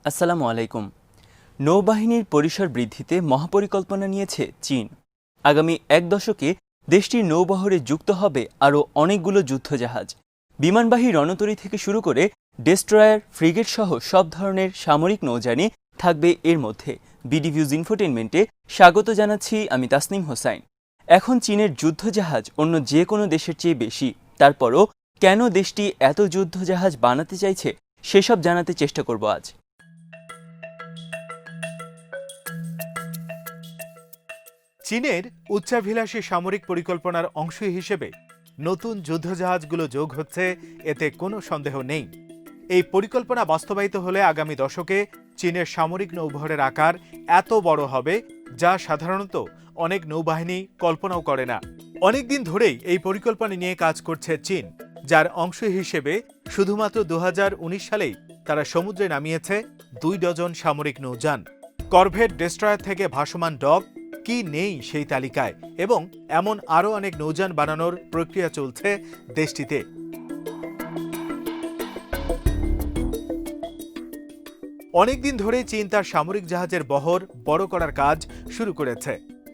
আসসালামু আলাইকুম। নৌবাহিনীর পরিসর বৃদ্ধিতে মহাপরিকল্পনা নিয়েছে চীন। আগামী এক দশকে দেশটির নৌবহরে যুক্ত হবে আরও অনেকগুলো যুদ্ধজাহাজ। বিমানবাহী রণতরী থেকে শুরু করে ডেস্ট্রয়ার, ফ্রিগেট সহ সব ধরনের সামরিক নৌযানই থাকবে এর মধ্যে। বিডিভিউজ ইনফোটেইনমেন্টে স্বাগত জানাচ্ছি আমি তাসনিম হোসাইন। এখন চীনের যুদ্ধজাহাজ অন্য যে কোনো দেশের চেয়ে বেশি, তারপরও কেন দেশটি এত যুদ্ধজাহাজ বানাতে চাইছে সেসব জানাতে চেষ্টা করব আজ। চীনের উচ্চাভিলাষী সামরিক পরিকল্পনার অংশ হিসেবে নতুন যুদ্ধজাহাজগুলো যোগ হচ্ছে, এতে কোনো সন্দেহ নেই। এই পরিকল্পনা বাস্তবায়িত হলে আগামী দশকে চীনের সামরিক নৌবহরের আকার এত বড় হবে যা সাধারণত অনেক নৌবাহিনী কল্পনাও করে না। অনেকদিন ধরেই এই পরিকল্পনা নিয়ে কাজ করছে চীন, যার অংশ হিসেবে শুধুমাত্র 2019 সালেই তারা সমুদ্রে নামিয়েছে 2 ডজন সামরিক নৌযান। করভেট, ডেস্ট্রয়ার থেকে ভাসমান ডক কি নেই সেই তালিকায়, এবং এমন আরও অনেক নৌযান বানানোর প্রক্রিয়া চলছে দেশটিতে। অনেকদিন ধরে চীন তার সামরিক জাহাজের বহর বড় করার কাজ শুরু করেছে।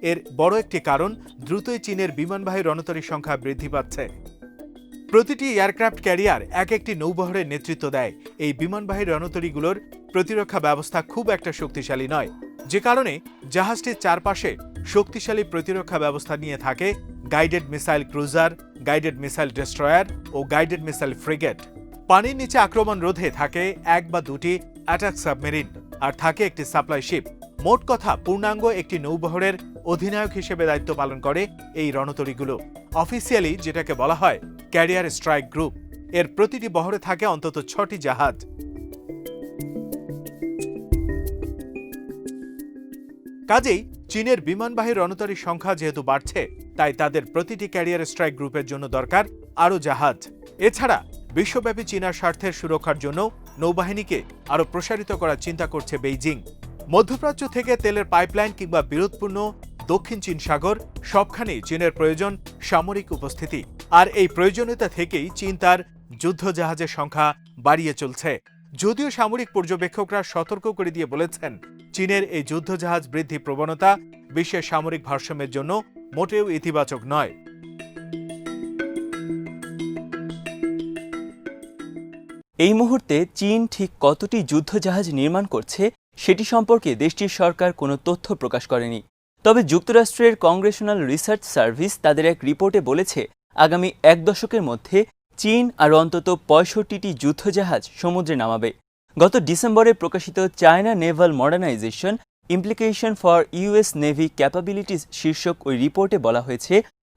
এর বড় একটি কারণ, দ্রুতই চীনের বিমানবাহী রণতরীর সংখ্যা বৃদ্ধি পাচ্ছে। প্রতিটি এয়ারক্রাফট ক্যারিয়ার এক একটি নৌবহরের নেতৃত্ব দেয়। এই বিমানবাহী রণতরীগুলোর প্রতিরক্ষা ব্যবস্থা খুব একটা শক্তিশালী নয়, যে কারণে জাহাজটির চারপাশে শক্তিশালী প্রতিরক্ষা ব্যবস্থা নিয়ে থাকে guided missile cruiser, guided missile destroyer ও গাইডেড মিসাইল ফ্রিগেট। পানির নিচে আক্রমণ রোধে থাকে 1 বা 2টি অ্যাটাক সাবমেরিন, আর থাকে একটি সাপ্লাই শিপ। মোট কথা, পূর্ণাঙ্গ একটি নৌবহরের অধিনায়ক হিসেবে দায়িত্ব পালন করে এই রণতরীগুলো। অফিসিয়ালি যেটাকে বলা হয় ক্যারিয়ার স্ট্রাইক গ্রুপ। এর প্রতিটি বহরে থাকে অন্তত 6টি জাহাজ। কাজেই চীনের বিমানবাহী রণতরীর সংখ্যা যেহেতু বাড়ছে, তাই তাদের প্রতিটি ক্যারিয়ার স্ট্রাইক গ্রুপের জন্য দরকার আরও জাহাজ। এছাড়া বিশ্বব্যাপী চীনার স্বার্থের সুরক্ষার জন্য নৌবাহিনীকে আরও প্রসারিত করার চিন্তা করছে বেইজিং। মধ্যপ্রাচ্য থেকে তেলের পাইপলাইন কিংবা বিরোধপূর্ণ দক্ষিণ চীন সাগর, সবখানেই চীনের প্রয়োজন সামরিক উপস্থিতি। আর এই প্রয়োজনীয়তা থেকেই চীন তার যুদ্ধজাহাজের সংখ্যা বাড়িয়ে চলছে। যদিও সামরিক পর্যবেক্ষকরা সতর্ক করে দিয়ে বলেছেন, চীনের এই যুদ্ধজাহাজ বৃদ্ধি প্রবণতা বিশ্বের সামরিক ভারসাম্যের জন্য মোটেও ইতিবাচক নয়। এই মুহূর্তে চীন ঠিক কতটি যুদ্ধজাহাজ নির্মাণ করছে সেটি সম্পর্কে দেশটির সরকার কোনো তথ্য প্রকাশ করেনি। তবে যুক্তরাষ্ট্রের কংগ্রেশনাল রিসার্চ সার্ভিস তাদের এক রিপোর্টে বলেছে, আগামী এক দশকের মধ্যে চীন আরও অন্তত 65টি যুদ্ধজাহাজ সমুদ্রে নামাবে। গত ডিসেম্বরে প্রকাশিত China Naval modernisation implication for US navy capabilities শীর্ষক ওই রিপোর্টে বলা হয়েছে,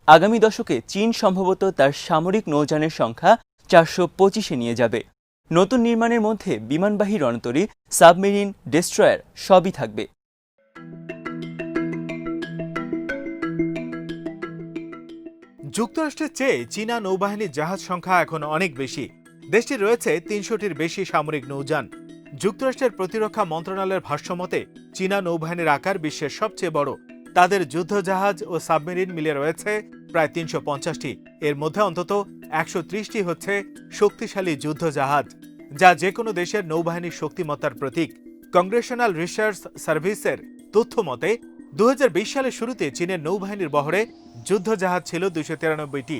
আগামী দশকে চীন সম্ভবত তার সামরিক নৌযানের সংখ্যা 425-এ নিয়ে যাবে। নতুন নির্মাণের মধ্যে বিমানবাহী রণতরী, সাবমেরিন, ডেস্ট্রয়ার সবই থাকবে। যুক্তরাষ্ট্রের চেয়ে চীনা নৌবাহিনীর জাহাজ সংখ্যা এখন অনেক বেশি। দেশটির রয়েছে 300টির বেশি সামরিক নৌযান। যুক্তরাষ্ট্রের প্রতিরক্ষা মন্ত্রণালয়ের ভাষ্যমতে চীনা নৌবাহিনীর আকার বিশ্বের সবচেয়ে বড়। তাদের যুদ্ধজাহাজ ও সাবমেরিন মিলে রয়েছে প্রায় 350টি। এর মধ্যে অন্তত 130টি হচ্ছে শক্তিশালী যুদ্ধজাহাজ, যা যে কোনো দেশের নৌবাহিনীর শক্তিমত্তার প্রতীক। কংগ্রেশনাল রিসার্চ সার্ভিসের তথ্য মতে 2020 সালের শুরুতে চীনের নৌবাহিনীর বহরে যুদ্ধজাহাজ ছিল 293টি।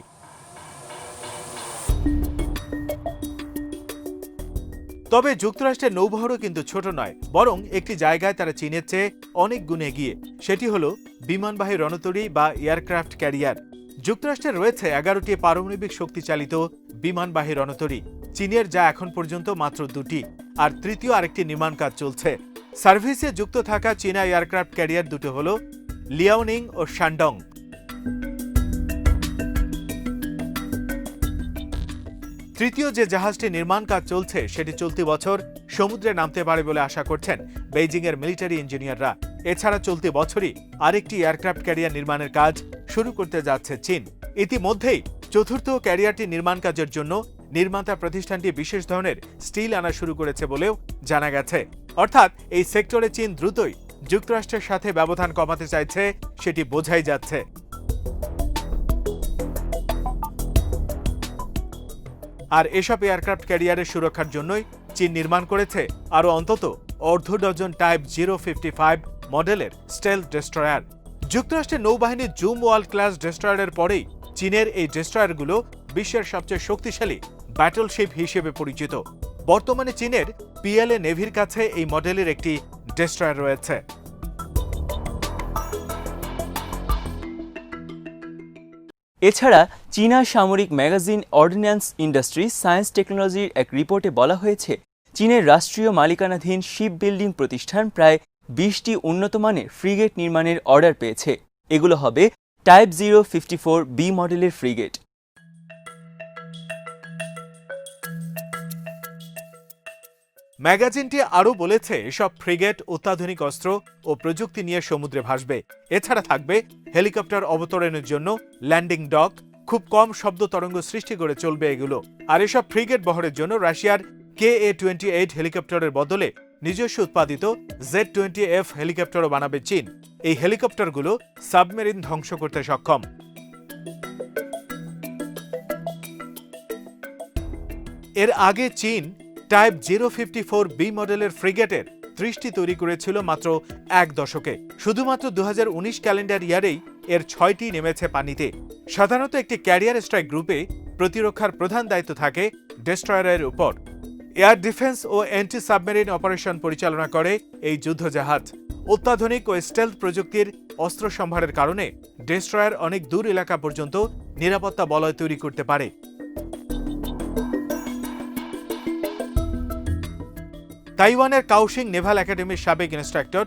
তবে যুক্তরাষ্ট্রের নৌবহরও কিন্তু ছোট নয়, বরং একটি জায়গায় তারা চীনের চেয়ে অনেক গুণ এগিয়ে। সেটি হলো বিমানবাহী রণতরী বা এয়ারক্রাফট ক্যারিয়ার। যুক্তরাষ্ট্রের রয়েছে 11টি পারমাণবিক শক্তিচালিত বিমানবাহী রণতরী। চীনের যা এখন পর্যন্ত মাত্র 2টি, আর তৃতীয় আরেকটি নির্মাণ কাজ চলছে। সার্ভিসে যুক্ত থাকা চীনা এয়ারক্রাফট ক্যারিয়ার দুটো হলো লিয়াওনিং ও শানডং। তৃতীয় যে জাহাজটি নির্মাণ কাজ চলছে সেটি চলতি বছর সমুদ্রে নামতে পারে বলে আশা করছেন বেইজিংয়ের মিলিটারি ইঞ্জিনিয়াররা। এছাড়া চলতি বছরই আরেকটি এয়ারক্রাফট ক্যারিয়ার নির্মাণের কাজ শুরু করতে যাচ্ছে চীন। ইতিমধ্যেই চতুর্থ ক্যারিয়ারটি নির্মাণ কাজের জন্য নির্মাতা প্রতিষ্ঠানটি বিশেষ ধরনের স্টিল আনা শুরু করেছে বলেও জানা গেছে। অর্থাৎ এই সেক্টরে চীন দ্রুতই যুক্তরাষ্ট্রের সাথে ব্যবধান কমাতে চাইছে, সেটি বোঝাই যাচ্ছে। আর এসব এয়ারক্রাফট ক্যারিয়ারের সুরক্ষার জন্যই চীন নির্মাণ করেছে আরও অন্তত অর্ধ ডজন টাইপ 055 মডেলের স্টেলথ ডেস্ট্রয়ার। যুক্তরাষ্ট্রের নৌবাহিনীর জুম ওয়ার্ল্ড ক্লাস ডেস্ট্রয়ারের পরেই চীনের এই ডেস্ট্রয়ারগুলো বিশ্বের সবচেয়ে শক্তিশালী ব্যাটলশিপ হিসেবে পরিচিত। বর্তমানে চীনের পিএলএ নেভির কাছে এই মডেলের একটি ডেস্ট্রয়ার রয়েছে। এছাড়া চীনা সামরিক ম্যাগাজিন অর্ডিন্যান্স ইন্ডাস্ট্রি সায়েন্স টেকনোলজির এক রিপোর্টে বলা হয়েছে, চীনের রাষ্ট্রীয় মালিকানাধীন শিপ বিল্ডিং প্রতিষ্ঠান প্রায় 20টি উন্নত মানের ফ্রিগেট নির্মাণের অর্ডার পেয়েছে। এগুলো হবে টাইপ 054B মডেলের ফ্রিগেট। ম্যাগাজিনটি আরও বলেছে, এসব ফ্রিগেট অত্যাধুনিক অস্ত্র ও প্রযুক্তি নিয়ে সমুদ্রে ভাসবে। এছাড়া থাকবে হেলিকপ্টার অবতরণের জন্য ল্যান্ডিং ডক, খুব কম শব্দ তরঙ্গ সৃষ্টি করে চলবে এগুলো। আর এসব ফ্রিগেট বহরের জন্য রাশিয়ার KA-28 হেলিকপ্টারের বদলে নিজস্ব উৎপাদিত Z-20F হেলিকপ্টারও বানাবে চীন। এই হেলিকপ্টারগুলো সাবমেরিন ধ্বংস করতে সক্ষম। এর আগে চীন টাইপ 054B মডেলের ফ্রিগেটের 30টি তৈরি করেছিল মাত্র এক দশকে। শুধুমাত্র 2019 ক্যালেন্ডার ইয়ারেই এর 6টি নেমেছে পানিতে। সাধারণত একটি ক্যারিয়ার স্ট্রাইক গ্রুপে প্রতিরক্ষার প্রধান দায়িত্ব থাকে ডেস্ট্রয়ারের উপর। এয়ার ডিফেন্স ও অ্যান্টি সাবমেরিন অপারেশন পরিচালনা করে এই যুদ্ধজাহাজ। অত্যাধুনিক ও স্টেলথ প্রযুক্তির অস্ত্র সম্ভারের কারণে ডেস্ট্রয়ার অনেক দূর এলাকা পর্যন্ত নিরাপত্তা বলয় তৈরি করতে পারে। তাইওয়ানের কাওশিং নেভাল একাডেমির সাবেক ইন্সট্রাক্টর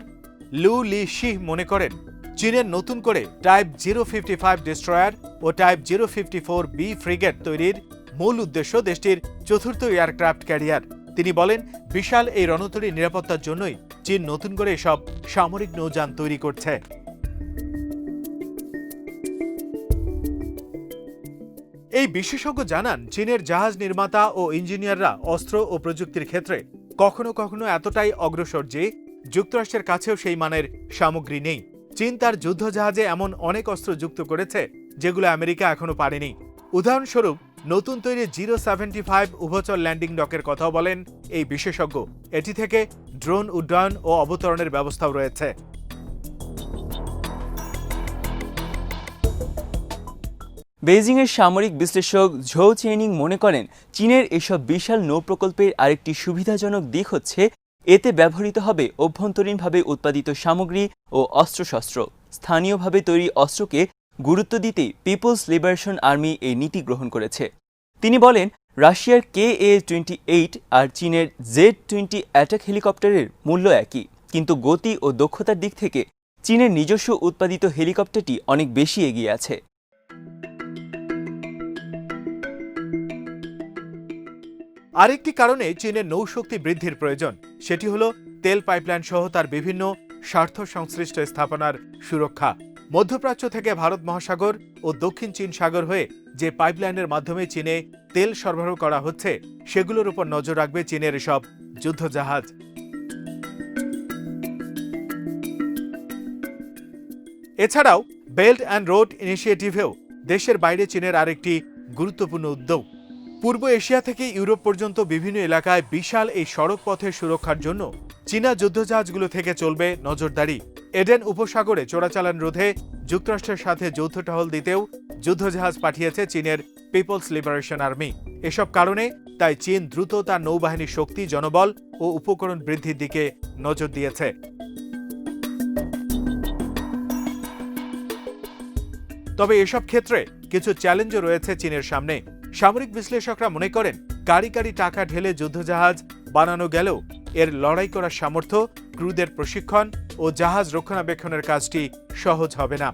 লু লি শিহ মনে করেন, চীনের নতুন করে টাইপ 055 ডেস্ট্রয়ার ও টাইপ 054B ফ্রিগেট তৈরির মূল উদ্দেশ্য দেশটির চতুর্থ এয়ারক্রাফট ক্যারিয়ার। তিনি বলেন, বিশাল এই রণতরী নিরাপত্তার জন্যই চীন নতুন করে এসব সামরিক নৌযান তৈরি করছে। এই বিশেষজ্ঞ জানান, চীনের জাহাজ নির্মাতা ও ইঞ্জিনিয়াররা অস্ত্র ও প্রযুক্তির ক্ষেত্রে কখনো কখনো এতটাই অগ্রসর যে যুক্তরাষ্ট্রের কাছেও সেই মানের সামগ্রী নেই। চীন তার যুদ্ধজাহাজে এমন অনেক অস্ত্র যুক্ত করেছে যেগুলো আমেরিকা এখনো পারেনি। উদাহরণস্বরূপ নতুন তৈরি 075 উভচর ল্যান্ডিং ডকের কথাও বলেন এই বিশেষজ্ঞ। এটি থেকে ড্রোন উড্ডয়ন ও অবতরণের ব্যবস্থাও রয়েছে। বেইজিংয়ের সামরিক বিশ্লেষক ঝৌ চেনিং মনে করেন, চীনের এসব বিশাল নৌ প্রকল্পের আরেকটি সুবিধাজনক দিক হচ্ছে এতে ব্যবহৃত হবে অভ্যন্তরীণভাবে উৎপাদিত সামগ্রী ও অস্ত্রশস্ত্র। স্থানীয়ভাবে তৈরি অস্ত্রকে গুরুত্ব দিতেই পিপলস লিবারেশন আর্মি এই নীতি গ্রহণ করেছে। তিনি বলেন, রাশিয়ার KA-28 আর চীনের Z-20 অ্যাটাক হেলিকপ্টারের মূল্য একই, কিন্তু গতি ও দক্ষতার দিক থেকে চীনের নিজস্ব উৎপাদিত হেলিকপ্টারটি অনেক বেশি এগিয়ে আছে। আরেকটি কারণে চীনের নৌশক্তি বৃদ্ধির প্রয়োজন, সেটি হল তেল পাইপলাইন সহ তার বিভিন্ন স্বার্থ সংশ্লিষ্ট স্থাপনার সুরক্ষা। মধ্যপ্রাচ্য থেকে ভারত মহাসাগর ও দক্ষিণ চীন সাগর হয়ে যে পাইপলাইনের মাধ্যমে চীনে তেল সরবরাহ করা হচ্ছে, সেগুলোর উপর নজর রাখবে চীনের এসব যুদ্ধজাহাজ। এছাড়াও বেল্ট অ্যান্ড রোড ইনিশিয়েটিভেও দেশের বাইরে চীনের আরেকটি গুরুত্বপূর্ণ উদ্যোগ। পূর্ব এশিয়া থেকে ইউরোপ পর্যন্ত বিভিন্ন এলাকায় বিশাল এই সড়ক পথের সুরক্ষার জন্য চীনা যুদ্ধজাহাজগুলো থেকে চলবে নজরদারি। এডেন উপসাগরে চোরাচালান রোধে যুক্তরাষ্ট্রের সাথে যৌথ টহল দিতেও যুদ্ধজাহাজ পাঠিয়েছে চীনের পিপলস লিবারেশন আর্মি। এসব কারণে তাই চীন দ্রুত তার নৌবাহিনীর শক্তি, জনবল ও উপকরণ বৃদ্ধির দিকে নজর দিয়েছে। তবে এসব ক্ষেত্রে কিছু চ্যালেঞ্জও রয়েছে চীনের সামনে। সামরিক বিশ্লেষকরা মনে করেন, কারি কারি টাকা ঢেলে যুদ্ধজাহাজ বানানো গেলেও এর লড়াই করার সামর্থ্য, ক্রুদের প্রশিক্ষণ ও জাহাজ রক্ষণাবেক্ষণের কাজটি সহজ হবে না।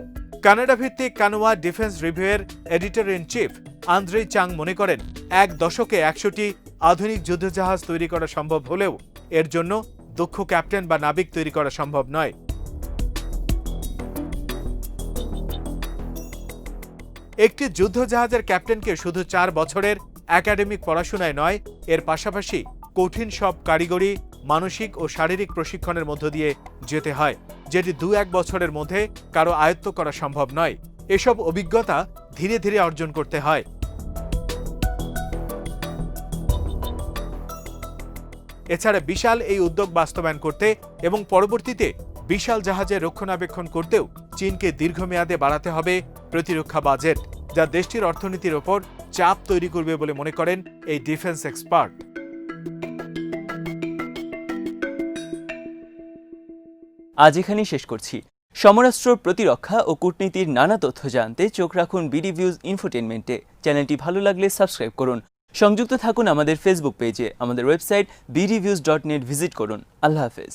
কানাডা ভিত্তিক কানোয়া ডিফেন্স রিভিউয়ের editor in chief Andrei Chang মনে করেন, এক দশকে 100টি আধুনিক যুদ্ধজাহাজ তৈরি করা সম্ভব হলেও এর জন্য দক্ষ ক্যাপ্টেন বা নাবিক তৈরি করা সম্ভব নয়। একটি যুদ্ধজাহাজের ক্যাপ্টেনকে শুধু 4 বছরের একাডেমিক পড়াশোনায় নয়, এর পাশাপাশি কঠিন সব কারিগরি, মানসিক ও শারীরিক প্রশিক্ষণের মধ্য দিয়ে যেতে হয়, যেটি 2-1 বছরের মধ্যে কারো আয়ত্ত করা সম্ভব নয়। এসব অভিজ্ঞতা ধীরে ধীরে অর্জন করতে হয়। এছাড়া বিশাল এই উদ্যোগ বাস্তবায়ন করতে এবং পরবর্তীতে বিশাল জাহাজের রক্ষণাবেক্ষণ করতেও চীনকে দীর্ঘমেয়াদে বাড়াতে হবে প্রতিরক্ষা বাজেট, যা দেশটির অর্থনীতির ওপর চাপ তৈরি করবে বলে মনে করেন এই ডিফেন্স এক্সপার্ট। আজ এখানেই শেষ করছি। সমরাস্ত্র, প্রতিরক্ষা ও কূটনীতির নানা তথ্য জানতে চোখ রাখুন বিডি ভিউজ ইনফোটেনমেন্টে। চ্যানেলটি ভালো লাগলে সাবস্ক্রাইব করুন। সংযুক্ত থাকুন আমাদের ফেসবুক পেজে। আমাদের ওয়েবসাইট bdviews.net ভিজিট করুন। আল্লাহ হাফেজ।